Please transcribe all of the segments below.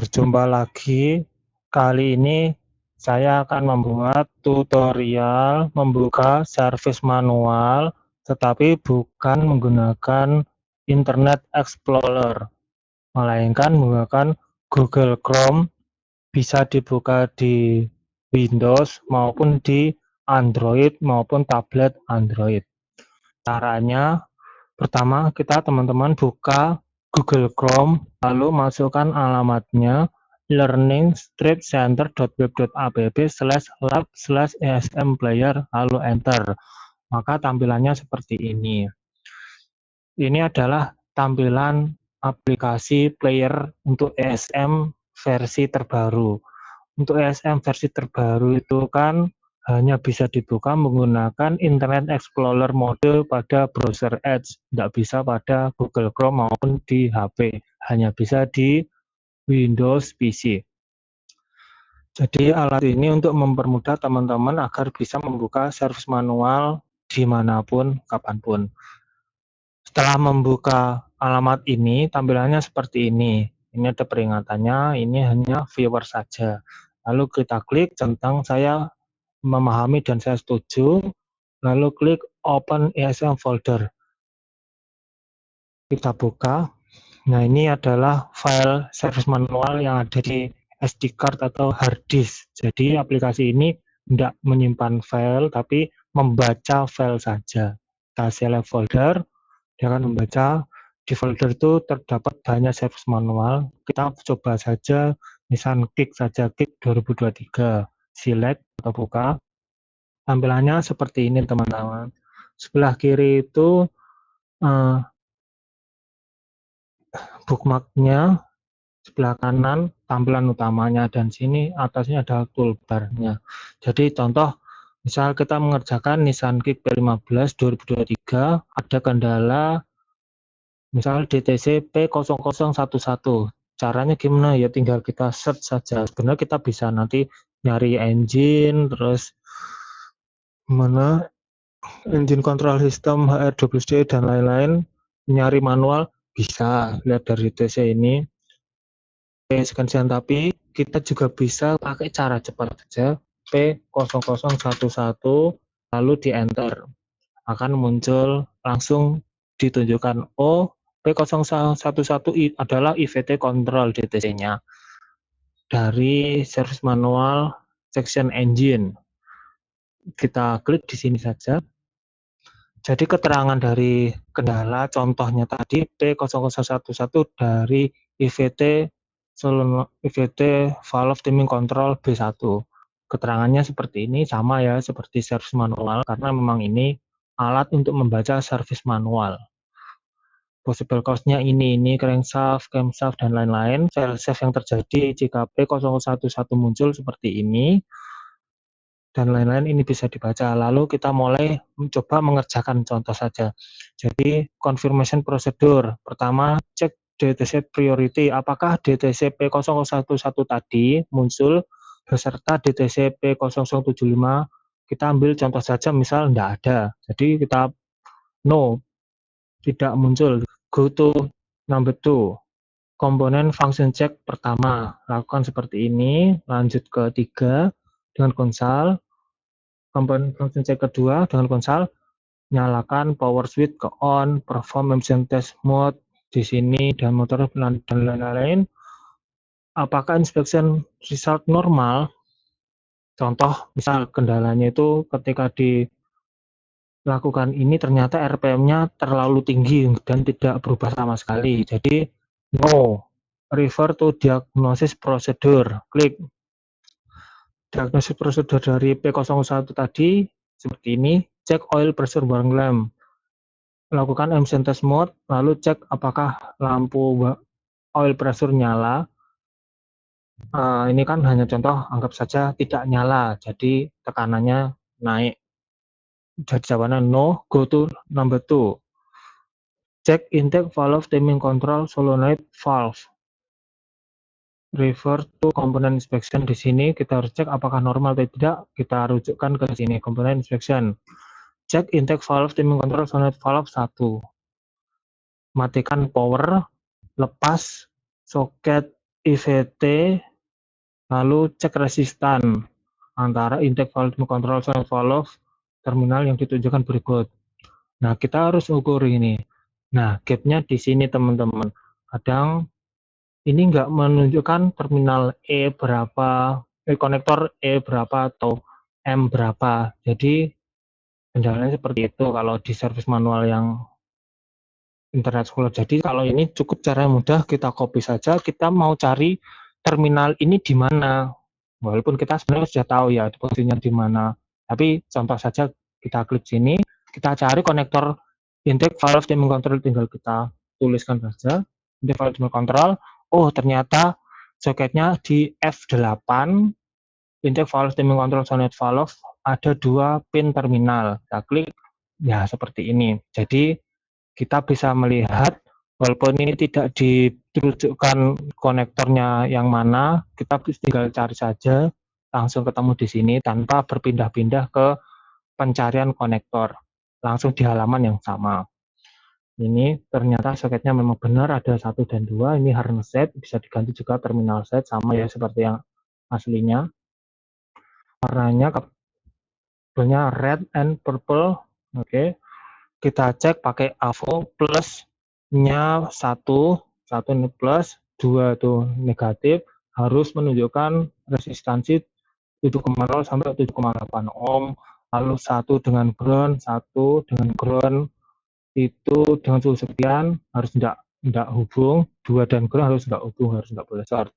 Berjumpa lagi. Kali ini saya akan membuat tutorial membuka service manual, tetapi bukan menggunakan Internet Explorer, melainkan menggunakan Google Chrome. Bisa dibuka di Windows maupun di Android maupun tablet Android. Caranya, pertama kita teman-teman buka Google Chrome, lalu masukkan alamatnya learning-center.web.app/lab/esmplayer, lalu enter. Maka tampilannya seperti ini. Ini adalah tampilan aplikasi player untuk ESM versi terbaru. Untuk ESM versi terbaru itu kan hanya bisa dibuka menggunakan Internet Explorer mode pada browser Edge, tidak bisa pada Google Chrome maupun di HP, hanya bisa di Windows PC. Jadi alat ini untuk mempermudah teman-teman agar bisa membuka service manual dimanapun, kapanpun. Setelah membuka alamat ini, tampilannya seperti ini. Ini ada peringatannya, ini hanya viewer saja. Lalu kita klik centang saya memahami dan saya setuju, lalu klik open ESM folder. Kita buka. Nah, ini adalah file service manual yang ada di SD card atau hard disk. Jadi aplikasi ini tidak menyimpan file, tapi membaca file saja. Kita select folder, dia akan membaca. Di folder itu terdapat banyak service manual. Kita coba saja, misalnya klik saja, klik 2023. Select atau buka. Tampilannya seperti ini, teman-teman. Sebelah kiri itu bookmarknya, sebelah kanan tampilan utamanya, dan sini atasnya ada toolbar-nya. Jadi contoh, misal kita mengerjakan Nissan Kick P15 2023, ada kendala misal DTC P0011. Caranya gimana? Ya tinggal kita search saja. Sebenarnya kita bisa nanti nyari engine, terus mana engine control system, HR12D, dan lain-lain. Nyari manual bisa, lihat dari DTC ini. Sekian, tapi kita juga bisa pakai cara cepat saja, P0011, lalu di enter. Akan muncul langsung ditunjukkan, oh P0011 adalah IVT control DTC-nya dari service manual section engine. Kita klik di sini saja. Jadi keterangan dari kendala contohnya tadi P0011 dari IVT valve timing control B1. Keterangannya seperti ini, sama ya seperti service manual, karena memang ini alat untuk membaca service manual. Possible cause-nya ini crankshaft, camshaft, dan lain-lain. Failsafe yang terjadi jika P011 muncul seperti ini, dan lain-lain ini bisa dibaca. Lalu kita mulai mencoba mengerjakan contoh saja. Jadi confirmation procedure. Pertama, cek DTC priority. Apakah DTC P011 tadi muncul beserta DTC P0075? Kita ambil contoh saja, misal tidak ada. Jadi kita no, tidak muncul. Go to number 2. Komponen function check pertama. Lakukan seperti ini. Lanjut ke 3 dengan konsol. Komponen function check kedua dengan konsol, nyalakan power switch ke on, perform emission test mode di sini, dan motor dan lain-lain. Apakah inspection result normal? Contoh, misal kendalanya itu ketika dilakukan ini ternyata RPM-nya terlalu tinggi dan tidak berubah sama sekali. Jadi no, refer to diagnosis procedure. Klik diagnosis prosedur dari P01 tadi seperti ini. Cek oil pressure bareng lamp. Lakukan emission test mode, lalu cek apakah lampu oil pressure nyala. Ini kan hanya contoh, anggap saja tidak nyala, jadi tekanannya naik. Jadi jawabannya no, go to number 2. Cek intake valve timing control solenoid valve. Refer to component inspection. Di sini kita harus cek apakah normal atau tidak. Kita rujukkan ke sini, component inspection. Cek intake valve timing control solenoid valve 1. Matikan power, lepas soket IVT, lalu cek resistan antara intake volume control sound valve terminal yang ditunjukkan berikut. Nah, kita harus ukur ini. Nah, gapnya di sini teman-teman. Kadang ini nggak menunjukkan terminal konektor E berapa atau M berapa. Jadi kendalanya seperti itu kalau di service manual yang internet scholar. Jadi kalau ini cukup cara mudah, kita copy saja. Kita mau cari terminal ini di mana. Walaupun kita sebenarnya sudah tahu ya posisinya di mana. Tapi contoh saja kita klik sini, kita cari konektor intake valve timing control, tinggal kita tuliskan saja intake valve timing control. Oh, ternyata soketnya di F8 intake valve timing control sonnet valve ada 2 pin terminal. Kita klik ya seperti ini. Jadi kita bisa melihat walaupun ini tidak ditunjukkan konektornya yang mana, kita tinggal cari saja langsung ketemu di sini tanpa berpindah-pindah ke pencarian konektor, langsung di halaman yang sama. Ini ternyata soketnya memang benar ada 1 dan 2, ini harness set, bisa diganti juga terminal set, sama ya seperti yang aslinya. Warnanya kabelnya red and purple. Oke. Kita cek pakai AVO plusnya 1 ini plus, 2 itu negatif, harus menunjukkan resistansi 7,0 sampai 7,8 ohm, lalu 1 dengan ground, 1 dengan ground itu dengan suhu sekian harus tidak hubung, 2 dan ground harus tidak hubung, harus tidak boleh short.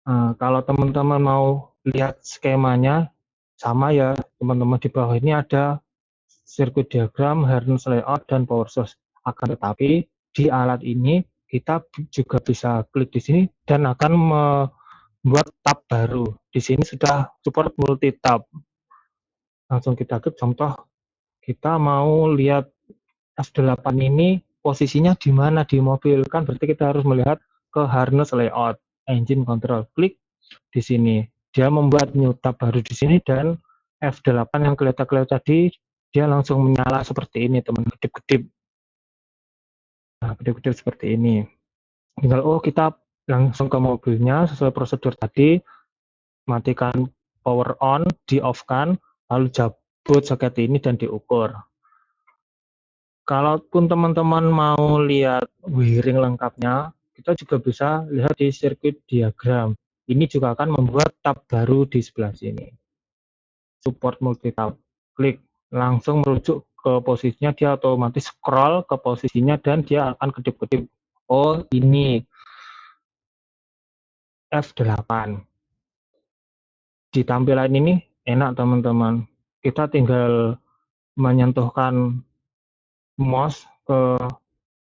Nah, kalau teman-teman mau lihat skemanya, sama ya teman-teman, di bawah ini ada sirkuit diagram, harness layout, dan power source. Akan tetapi di alat ini kita juga bisa klik di sini dan akan membuat tab baru. Di sini sudah support multi tab. Langsung kita klik, contoh kita mau lihat F8 ini posisinya di mana di mobil, kan berarti kita harus melihat ke harness layout, engine control. Klik di sini. Dia membuat new tab baru di sini dan F8 yang kelihatan tadi dia langsung menyala seperti ini, teman, kedip-kedip. Nah, kedip-kedip seperti ini. Tinggal kita langsung ke mobilnya sesuai prosedur tadi, matikan power on, di off kan, lalu cabut soket ini dan diukur. Kalaupun teman-teman mau lihat wiring lengkapnya, kita juga bisa lihat di sirkuit diagram. Ini juga akan membuat tab baru di sebelah sini. Support multi tab. Klik, langsung merujuk ke posisinya, dia otomatis scroll ke posisinya dan dia akan kedip-kedip. Oh, ini F8. Di tampilan ini enak teman-teman. Kita tinggal menyentuhkan mouse ke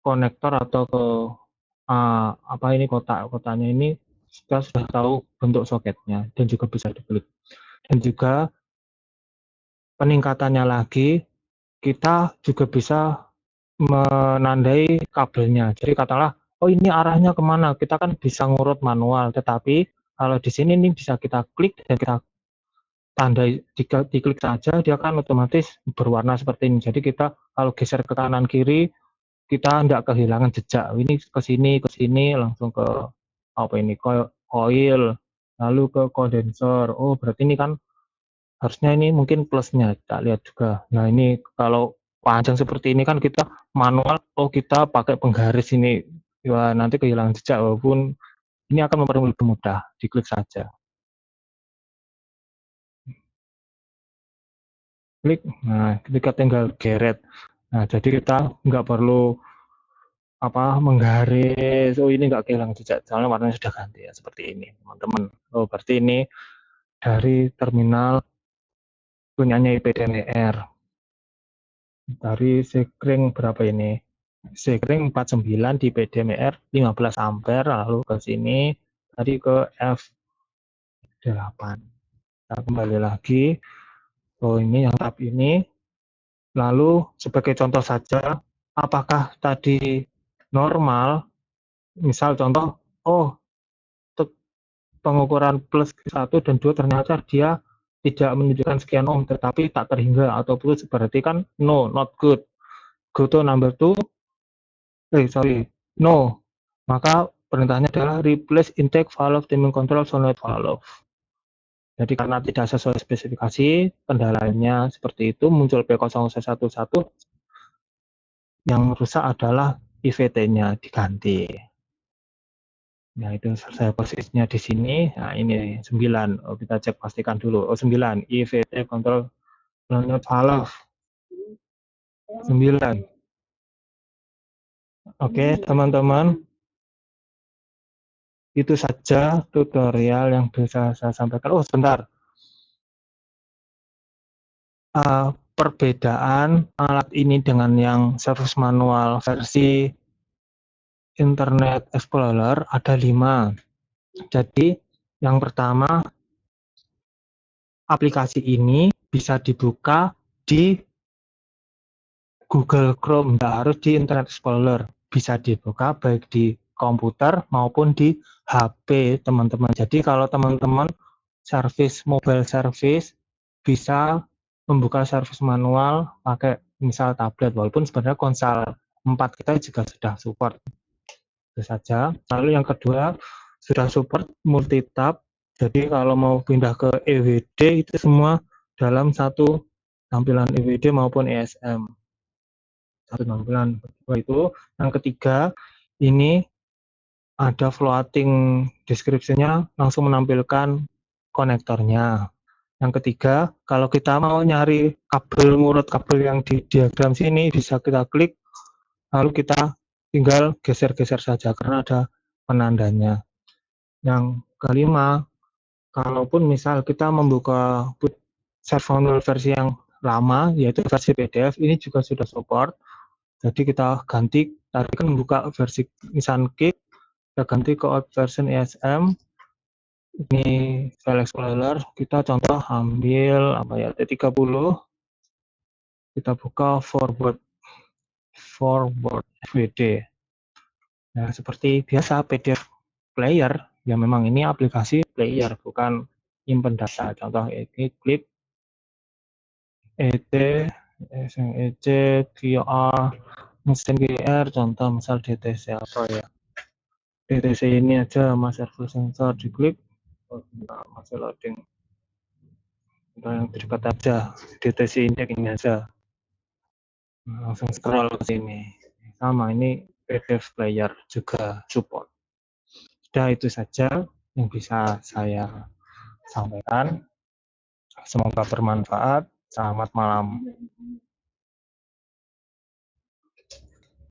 konektor atau ke apa ini kotaknya ini, kita sudah tahu bentuk soketnya dan juga bisa diklik. Dan juga peningkatannya lagi, kita juga bisa menandai kabelnya. Jadi katakanlah, oh ini arahnya kemana? Kita kan bisa ngurut manual, tetapi kalau di sini ini bisa kita klik dan kita tandai, diklik saja, dia kan otomatis berwarna seperti ini. Jadi kita kalau geser ke kanan kiri, kita tidak kehilangan jejak. Ini ke sini, langsung ke apa ini, coil, lalu ke kondensor. Oh, berarti ini kan harusnya ini mungkin plusnya, kita lihat juga. Nah, ini kalau panjang seperti ini kan kita manual, kita pakai penggaris ini, ya nanti kehilangan jejak, walaupun ini akan mempermudah, lebih mudah, diklik saja. Klik, nah kita tinggal geret. Nah, jadi kita nggak perlu menggaris, ini nggak kehilangan jejak, soalnya warnanya sudah ganti ya, seperti ini, teman-teman. Oh, berarti ini dari terminal punyanya IPDMR. Dari sekring berapa ini? Sekring 49 di PDMR 15 ampere, lalu ke sini tadi ke F8. Kita kembali lagi. Ini yang tab ini. Lalu sebagai contoh saja, apakah tadi normal? Misal contoh, pengukuran plus 1 dan 2 ternyata dia tidak menunjukkan sekian ohm, tetapi tak terhingga atau putus, berarti kan no, not good. Go to number 2, no. Maka perintahnya adalah replace intake valve timing control solenoid valve. Jadi karena tidak sesuai spesifikasi, kendalanya seperti itu, muncul P0111, yang rusak adalah IVT-nya diganti. Nah, itu saya posisinya di sini. Nah, ini 9. Oh, kita cek pastikan dulu. Oh, 9. IVT control solenoid valve. 9. Oke, teman-teman. Itu saja tutorial yang bisa saya sampaikan. Oh, sebentar. Perbedaan alat ini dengan yang service manual versi Internet Explorer ada 5. Jadi, yang pertama, aplikasi ini bisa dibuka di Google Chrome, tidak harus di Internet Explorer. Bisa dibuka baik di komputer maupun di HP teman-teman. Jadi kalau teman-teman mobile service bisa membuka service manual pakai misal tablet, walaupun sebenarnya konsol 4 kita juga sudah support. Itu saja. Lalu yang kedua, sudah support multi-tab. Jadi kalau mau pindah ke EWD itu semua dalam satu tampilan EWD maupun ESM. Satu tampilan itu. Yang ketiga, ini ada floating description-nya, langsung menampilkan konektornya. Yang ketiga, kalau kita mau nyari kabel ngurut kabel yang di diagram sini, bisa kita klik, lalu kita tinggal geser-geser saja karena ada penandanya. Yang kelima, kalaupun misal kita membuka server versi yang lama, yaitu versi PDF, ini juga sudah support. Jadi kita ganti, tadi kan membuka versi Sunkick, kita ganti ke version ESM. Ini file explorer, kita contoh ambil apa ya, T30, kita buka forward FWD. Nah, seperti biasa PDF player, ya memang ini aplikasi player, bukan nyimpen data. Contoh ini klik ET, EC, QR, mesin QR, contoh misal DTC apa ya. DTC ini aja, mas servo sensor, diklik, oh, masih loading. Kita yang terdekat aja, DTC index ini aja. Langsung scroll ke sini. Sama, ini PDF player juga support. Sudah itu saja yang bisa saya sampaikan. Semoga bermanfaat. Selamat malam.